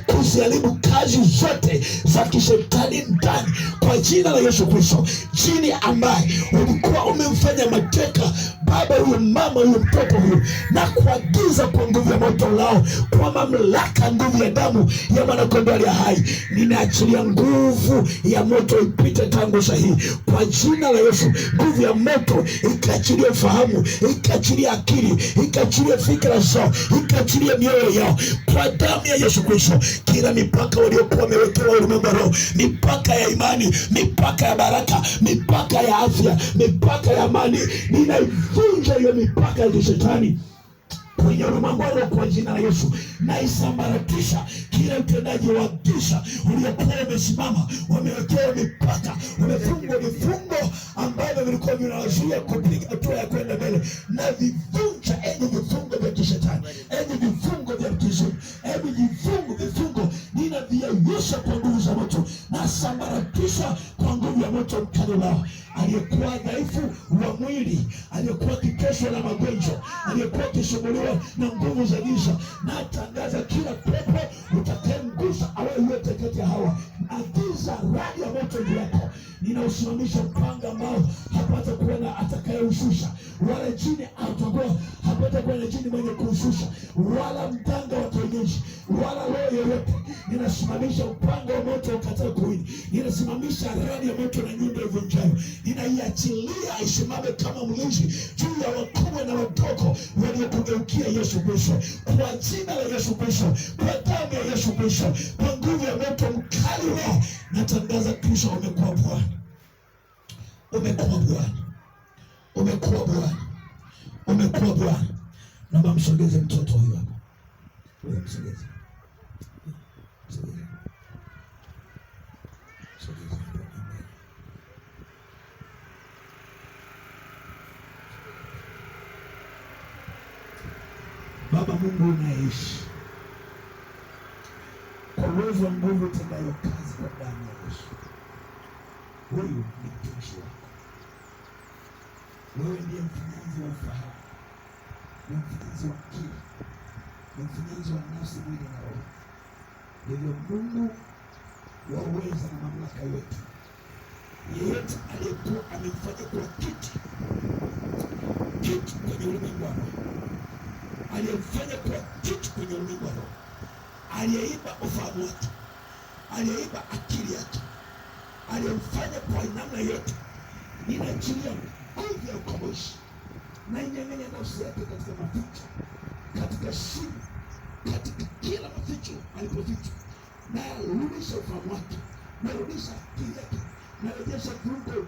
kuziharibu kazi zote za kishetani ndani kwa jina la Yesu Kristo. Jini ambaye ulikuwa umemfanya mateka baba huyu, mama huyu, mtoto huyu, na kuagiza kwa nguvu ya moto lao, kwa mamlaka nguvu ya damu ya mwanakondoo aliye hai, ninaachilia nguvu ya moto ipite tangu sahihi kwa jina la Yesu. Nguvu ya moto ikaachilie fahamu, ikaachilie akili, ikaachilie fikra zao, ikaachilie mioyo yao kwa damu ya Yesu Kristo. Kila mipaka waliokuwa wamewekewa ulimwengu wa roho, mipaka ya imani, mipaka ya baraka, mipaka ya afya, mipaka ya amani, ninaivunja hiyo mipaka ya kishetani kwenye ulimwengu wa roho kwa jina la Yesu. Naisambaratisha kila utendaji wa giza uliokuwa umesimama, wamewekewa mipaka, wamefungwa vifungo ambavyo vilikuwa vinawazuia kupiga hatua ya kwenda mbele, na vivunja enyi vifungo vya kishetani, enyi vifungo vya kizuizi, enyi vifungo ninaviyeyusha kwa nguvu za moto, na sambaratisha kwa nguvu ya moto mkali lao. Aliyekuwa dhaifu wa mwili, aliyekuwa kikesho na magonjwa, aliyekuwa kisumbuliwa na nguvu za giza, na tangaza kila pepo utakayemgusa awe yote kati ya hawa, agiza radi ya moto juu yako. Ninausimamisha upanga ambao hapata kuona atakayeushusha, wala jini atakuwa hapata kuona jini mwenye kuushusha, wala mganga wa kienyeji, wala roho yoyote. Ninasimamisha upanga wa moto ukatae kuwini. Ninasimamisha radi ya moto na nyundo ivunjayo. Ninaiachilia isimame kama mlinzi juu ya wakubwa na wadogo waliokugeukia Yesu Kristo, kwa jina la Yesu Kristo, kwa damu ya Yesu Kristo, kwa nguvu ya moto mkali wao. Natangaza Kristo umekuwa Bwana, umekuwa Bwana, umekuwa Bwana, umekuwa Bwana. Naomba msogeze mtoto huyo hapa, huyo msogeze. Baba Mungu unaishi, kwa uwezo wa nguvu utendayo kazi kwa damu ya Yesu, huyu ni mtumishi wako. Wewe ndiye mfinyanzi wa ufahamu, ni mfinyanzi wa akili, ni mfinyanzi wa nafsi, mwili na roho. Ndivyo Mungu wa uweza na mamlaka yote. Yeyote aliyekuwa amemfanya kuwa kiti kwenye ulimwengu wa roho, aliyemfanya kuwa kitu kwenye ulimwengu wa roho, aliyeiba ufahamu wake, aliyeiba akili yake, aliyemfanya kwa namna yote, ninaachilia nguvu ya ukombozi na inyang'anya nafsi yake katika maficho, katika shimo, katika kila maficho alipoficha, na arudisha ufahamu wake, na arudisha akili yake, na rejesha viungo